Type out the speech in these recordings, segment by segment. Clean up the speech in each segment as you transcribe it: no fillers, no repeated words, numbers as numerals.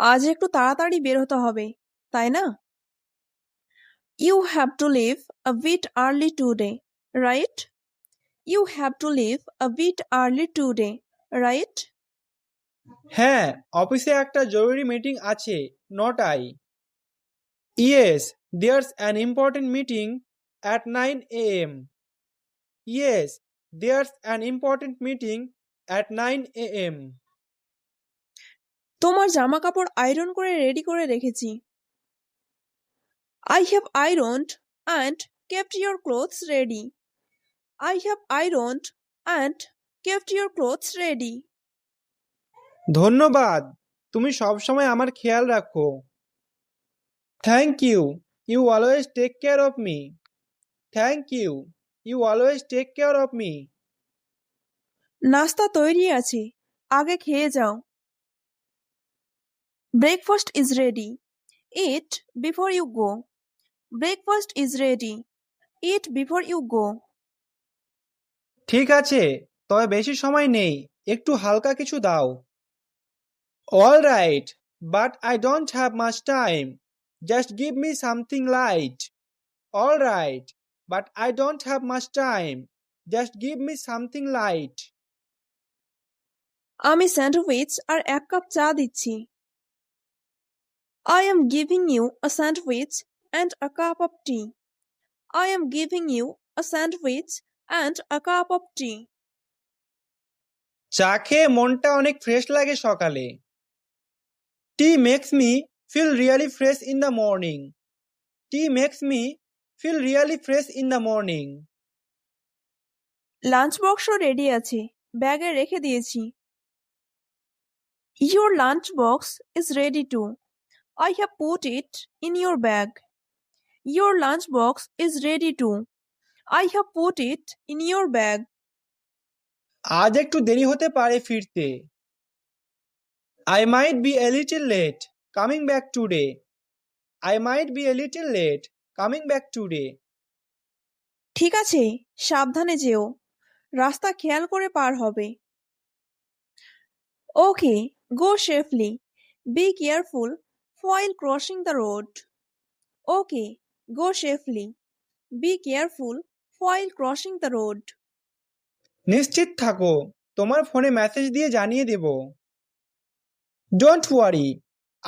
আজ একটু তাড়াতাড়ি বের হতে হবে, তাই না? You have to leave a bit early today, right? You have to leave a bit early today, right? হ্যাঁ, অফিসে একটা জরুরি মিটিং আছে, নটায়। Yes, there's an important meeting at 9 a.m. Yes, there's an important meeting at 9 a.m. তোমার জামা কাপড় iron করে রেডি করে রেখেছি। I have ironed and kept your clothes ready. I have ironed and kept your clothes ready. ধন্যবাদ, তুমি সবসময় আমার খেয়াল রাখো। Thank you, you always take care of me. Thank you, you always take care of me. নাস্তা তৈরি আছে, আগে খেয়ে যাও। Breakfast is ready. Eat before you go. Breakfast is ready. Eat before you go. ঠিক আছে, তবে বেশি সময় নেই, একটু হালকা কিছু দাও। All right, but I don't have much time. Just give me something light. All right, but I don't have much time. Just give me something light. আমি স্যান্ডউইচ আর এক কাপ চা দিচ্ছি। I am giving you a sandwich and a cup of tea. I am giving you a sandwich and a cup of tea. চা খেয়ে মনটা অনেক fresh লাগে সকালে। Tea makes me feel really fresh in the morning. Tea makes me feel really fresh in the morning. Lunch box ready আছে, ব্যাগে রেখে দিয়েছি। Your lunch box is ready too. I have put it in your bag. Your lunch box is ready too. I have put it in your bag. আজ একটু দেরি হতে পারে ফিরতে। I might be a little late coming back today. I might be a little late coming back today. ঠিক আছে, সাবধানে যেও, রাস্তা খেয়াল করে পার হবে। Okay, go safely. Be careful while crossing the road. Okay, go safely. Be careful while crossing the road. নিশ্চিত থাকো, তোমার ফোনে মেসেজ দিয়ে জানিয়ে দেব। Don't worry,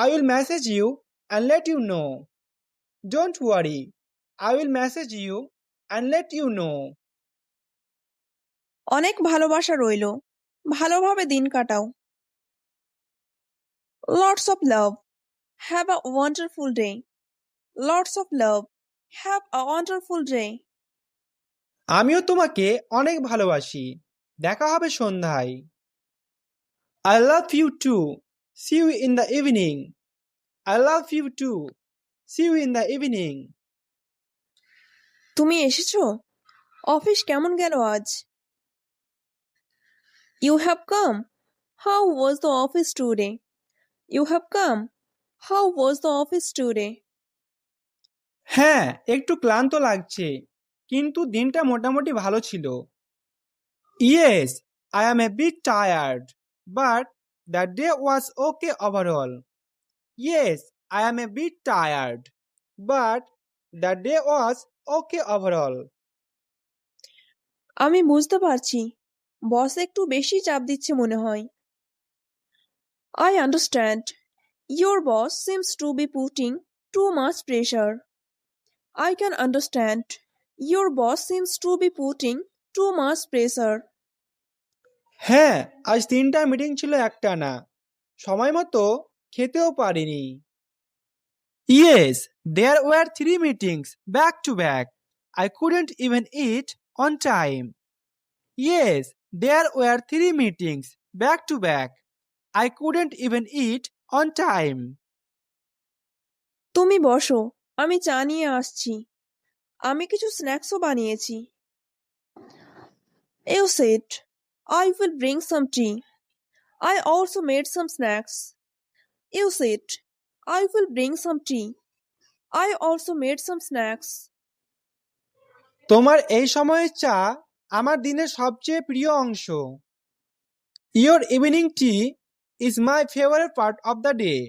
I will message you and let you know. Don't worry, I will message you and let you know. অনেক ভালোবাসা রইলো, ভালোভাবে দিন কাটাও। Lots of love. Have a wonderful day. Lots of love. Have a wonderful day. আমিও তোমাকে অনেক ভালোবাসি, দেখা হবে সন্ধ্যায়। I love you too. See you in the evening. I love you too. See you in the evening. তুমি এসেছো? Office কেমন গেল আজ? You have come. How was the office today? You have come. How was the office today? হ্যাঁ, একটু ক্লান্ত লাগছে, কিন্তু দিনটা মোটামুটি ভালো ছিল। Yes, I am a bit tired, but the day was okay overall. Yes, I am a bit tired, but the day was okay overall. আমি বুঝতে পারছি, বস একটু বেশি চাপ দিচ্ছে মনে হয়। I understand. Your boss seems to be putting too much pressure. I can understand. Your boss seems to be putting too much pressure. হ্যাঁ, আজ 3টা মিটিং ছিল একটানা, সময় মতো খেতেও পারিনি। Yes, there were 3 meetings back to back. I couldn't even eat on time. Yes, there were 3 meetings back to back. I couldn't even eat on time. তুমি বসো, আমি চা নিয়ে আসছি। আমি কিছু স্ন্যাক্সও বানিয়েছি। You said, I will bring some tea. I also made some snacks. You said, I will bring some tea. I also made some snacks. তোমার এই সময়ের চা আমার দিনের সবচেয়ে প্রিয় অংশ। Your evening tea is my favorite part of the day.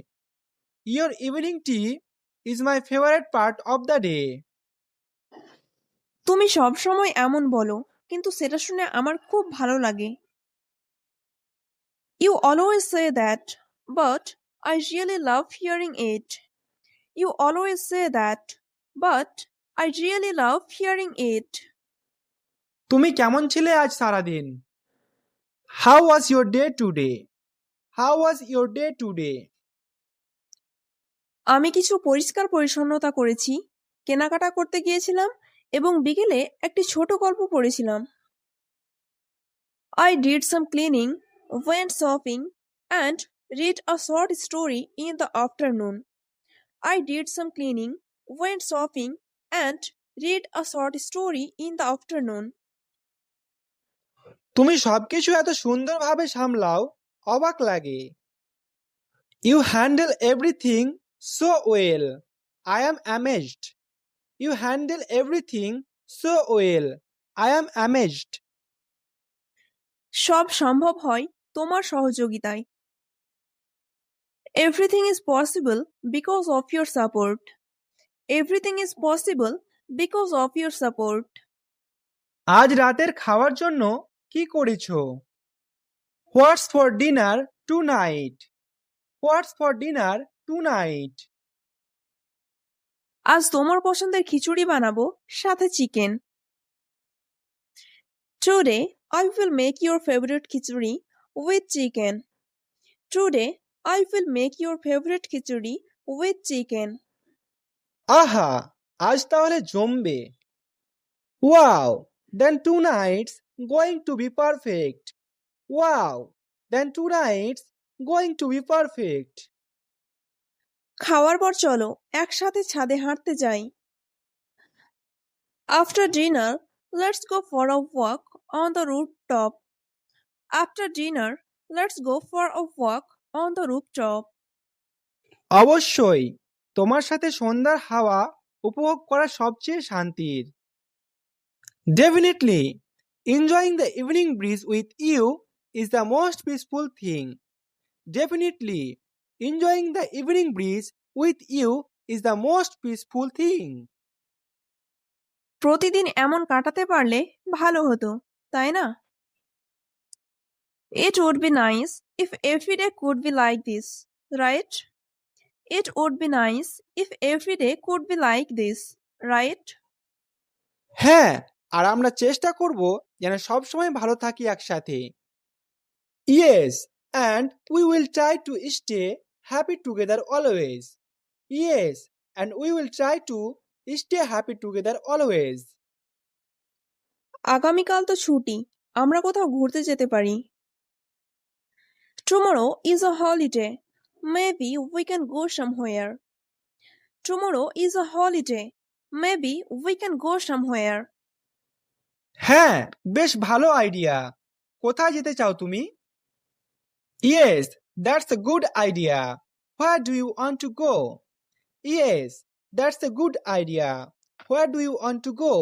your evening tea is my favorite part of the day. তুমি সবসময় এমন বলো, কিন্তু সেটা শুনে আমার খুব ভালো লাগে। You always say that, but I really love hearing it. You always say that, but I really love hearing it. তুমি কেমন ছিলে আজ সারাদিন? How was your day today? How was your day today? আমি কিছু পরিষ্কার পরিচ্ছন্নতা করেছি, কেনাকাটা করতে গিয়েছিলাম এবং বিকেলে একটি ছোট গল্প পড়েছিলাম। I did some cleaning, went shopping, and read a short story in the afternoon. I did some cleaning, went shopping, and read a short story in the afternoon. তুমি সবকিছু এত সুন্দরভাবে সামলাও, অবাক লাগে। You handle everything so well. I am amazed. You handle everything so well. I am amazed. সব সম্ভব হয় তোমার সহযোগিতায়। Everything is possible because of your support. Everything is possible because of your support. আজ রাতের খাওয়ার জন্য কি করেছো? What's for dinner tonight? What's for dinner tonight? আজ তোমার পছন্দের খিচুড়ি বানাবো, সাথে chicken. Today I will make your favorite khichdi with chicken. Today I will make your favorite khichdi with chicken. আহা, আজ তাহলে জমবে। Wow, then tonight's going to be perfect. Wow, then tonight's going to be perfect. খাওয়ার পর চলো একসাথে ছাদে হাঁটতে যাই। After dinner, let's go for a walk on the rooftop. After dinner, let's go for a walk on the rooftop. অবশ্যই, তোমার সাথে সন্ধ্যার হাওয়া উপভোগ করা সবচেয়ে শান্তির। Definitely, enjoying the evening breeze with you is the most peaceful thing. Definitely, enjoying the evening breeze with you is the most peaceful thing. প্রতিদিন এমন কাটাতে পারলে ভালো হতো, তাই না? It would be nice if every day could be like this, right? It would be nice if every day could be like this, right? হ্যাঁ, আর আমরা চেষ্টা করব যেন সবসময় ভালো থাকি একসাথে। Yes, and we will try to stay happy together always. Yes, and we will try to stay happy together always. আগামীকাল তো ছুটি, আমরা কোথাও ঘুরতে যেতে পারি। Tomorrow is a holiday. Maybe we can go somewhere. Tomorrow is a holiday. Maybe we can go somewhere. হ্যাঁ, বেশ ভালো আইডিয়া। কোথায় যেতে চাও তুমি? Yes, that's a good idea. Where do you want to go? Yes, that's a good idea. Where do you want to go?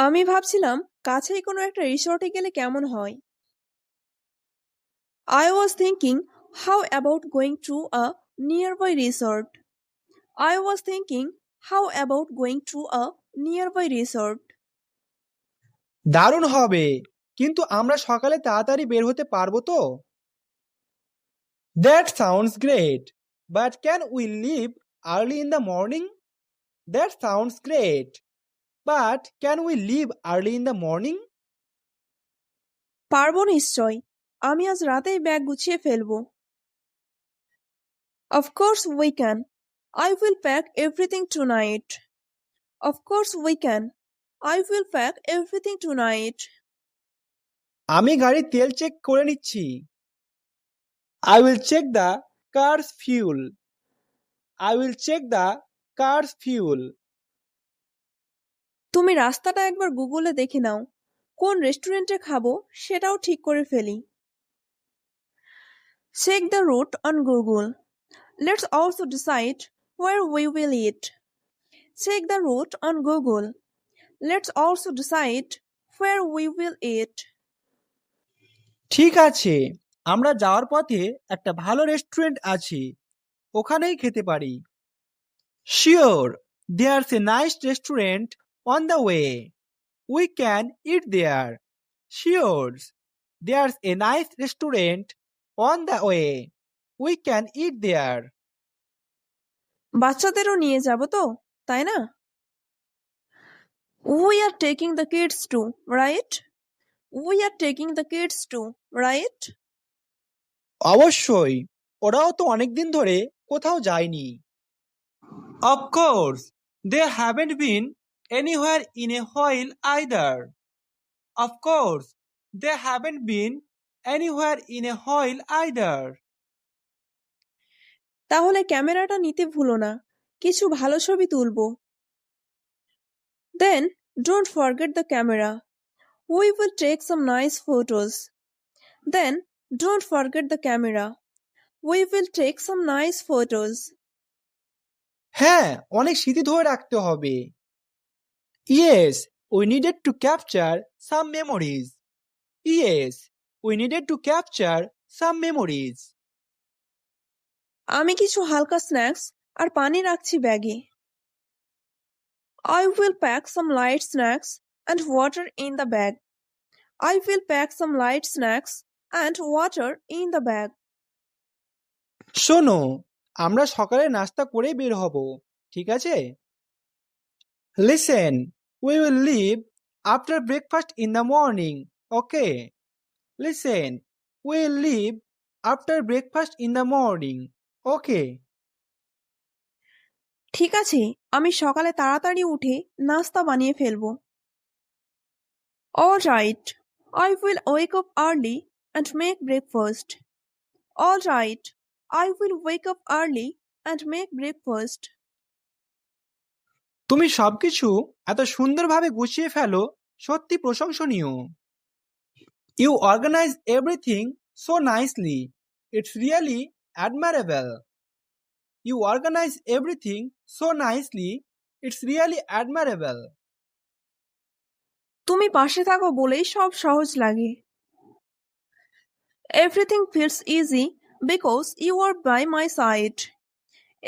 আমি ভাবছিলাম কাছেই কোনো একটা রিসর্টে গেলে কেমন হয়। I was thinking, how about going to a nearby resort? I was thinking, how about going to a nearby resort? দারুণ হবে, কিন্তু আমরা সকালে তাড়াতাড়ি বের হতে পারবো তো? That sounds great, but can we leave early in the morning? That sounds great, but can we leave early in the morning? পারবো নিশ্চয়, আমি আজ রাতেই ব্যাগ গুছিয়ে ফেলবো। Of course we can. I will pack everything tonight. Of course we can. I will pack everything tonight. আমি গাড়ির তেল চেক করে নিচ্ছি। I will check the car's fuel. I will check the car's fuel. তুমি রাস্তাটা একবার গুগলে দেখে নাও, কোন রেস্টুরেন্টে খাবো সেটাও ঠিক করে ফেলি। Check the route on Google. Let's also decide where we will eat. Check the route on Google. Let's also decide where we will eat. ঠিক আছে, আমরা যাওয়ার পথে একটা ভালো রেস্টুরেন্ট আছে, ওখানেই খেতে পারি। Sure, there's a nice restaurant on the way, we can eat there. Sure, there's a nice restaurant on the way, we can eat there. বাচ্চাদেরও নিয়ে যাব তো, তাই না? We are taking the kids too, right? We are taking the kids too, right? অবশ্যই, ওরাও তো অনেকদিন ধরে কোথাও যায়নি। Of course, they haven't been anywhere in a while either. Of course, they haven't been anywhere in a while either. তাহলে ক্যামেরাটা নিতে ভুলো না, কিছু ভালো ছবি তুলবো। Then don't forget the camera. We will take some nice photos. Then don't forget the camera. We will take some nice photos. হ্যাঁ, অনেক স্মৃতি ধরে রাখতে হবে। Yes, we needed to capture some memories. Yes, we needed to capture some memories. আমি কিছু হালকা snacks আর পানি রাখছি ব্যাগে। I will pack some light snacks and water in the bag. I will pack some light snacks and water in the bag. শোনো, আমরা সকালে নাস্তা করে বের হব, ঠিক আছে? Listen, we will leave after breakfast in the morning, okay? Listen, we will leave after breakfast in the morning, okay? ঠিক আছে, আমি সকালে তাড়াতাড়ি উঠে নাস্তা বানিয়ে ফেলবো। All right, I will wake up early and make breakfast. All right, I will wake up early and make breakfast. তুমি সবকিছু এত সুন্দরভাবে গুছিয়ে ফেলো, সত্যি প্রশংসনীয়। You organize everything so nicely. It's really admirable. You organize everything so nicely. It's really admirable. তুমি পাশে থাকো বলেই সব সহজ লাগে। Everything feels easy because you are by my side.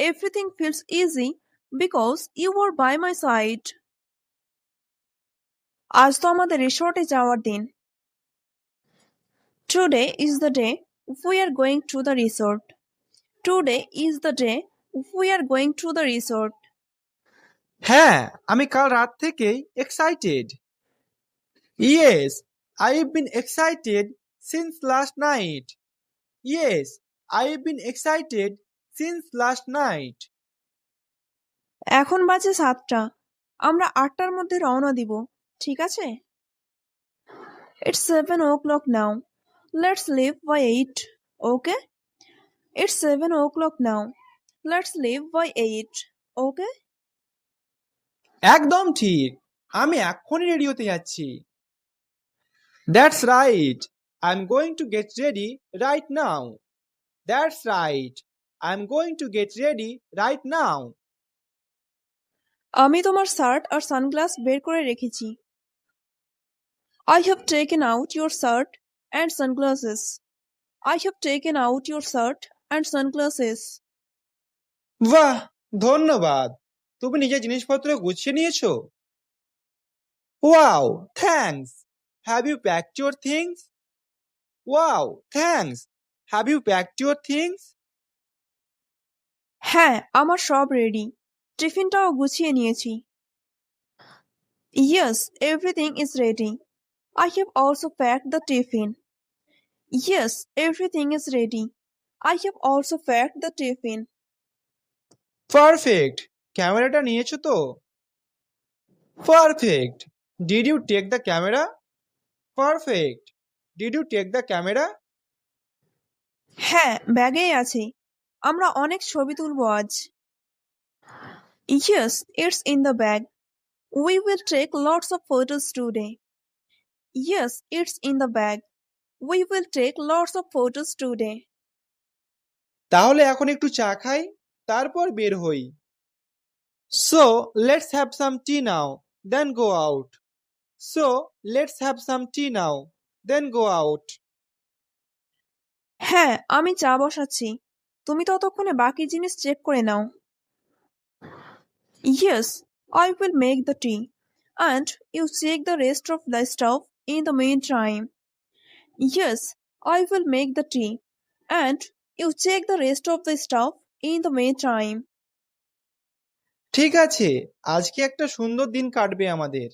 Everything feels easy because you are by my side. আজ তো আমাদের রিসর্টে যাওয়ার দিন। Today is the day we are going to the resort. Today is the day we are going to the resort. হ্যাঁ, আমি কাল রাত থেকেই excited. Yes, I've been excited since last night. Yes, I've been excited since last night. এখন বাজে 7টা, আমরা 8টার মধ্যে রওনা দিব, ঠিক আছে? It's 7 o'clock now. Let's leave by 8, okay? It's 7 o'clock now. Let's leave by 8, okay? একদম ঠিক, আমি এক্ষুনি রেডি হতে যাচ্ছি। That's right, I'm going to get ready right now. That's right, I'm going to get ready right now. আমি তোমার shirt আর sunglass বের করে রেখেছি। I have taken out your shirt and sunglasses. I have taken out your shirt and sunglasses. বাহ, ধন্যবাদ, তুমি নিজের জিনিসপত্র গুছিয়ে নিয়েছো। Wow, thanks. Have you packed your things? Wow, thanks. Have you packed your things? হ্যাঁ, আমার সব রেডি, টিফিনটাও গুছিয়ে নিয়েছি। Yes, everything is ready. I have also packed the tiffin. Yes, everything is ready. I have also packed the tiffin. Perfect. ক্যামেরাটা নিয়েছো তো? Perfect. Did you take the camera? Perfect. Did you take the camera? হ্যাঁ, ব্যাগেই আছে, আমরা অনেক ছবি তুলবো আজ। Yes, it's in the bag. We will take lots of photos today. Yes, it's in the bag. We will take lots of photos today. তাহলে এখন একটু চা খাই, তারপর বের হই। So, let's have some tea now, then go out. So, let's have some tea now, then go out. হ্যাঁ, আমি চা বসাচ্ছি, তুমি ততক্ষণে বাকি জিনিস চেক করে নাও। Yes, I will make the tea. And you check the rest of the stuff in the meantime. Yes, I will make the tea. And you check the rest of the stuff in the meantime. ঠিক আছে, আজকে একটা সুন্দর দিন কাটবে আমাদের।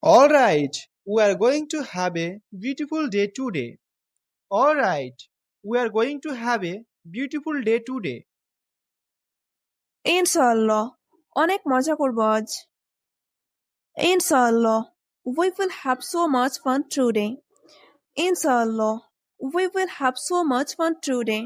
All right, we are going to have a beautiful day today. All right, we are going to have a beautiful day today. ইনশাআল্লাহ, অনেক মজা করব আজ। ইনশাআল্লাহ, we will have so much fun today. ইনশাআল্লাহ, we will have so much fun today.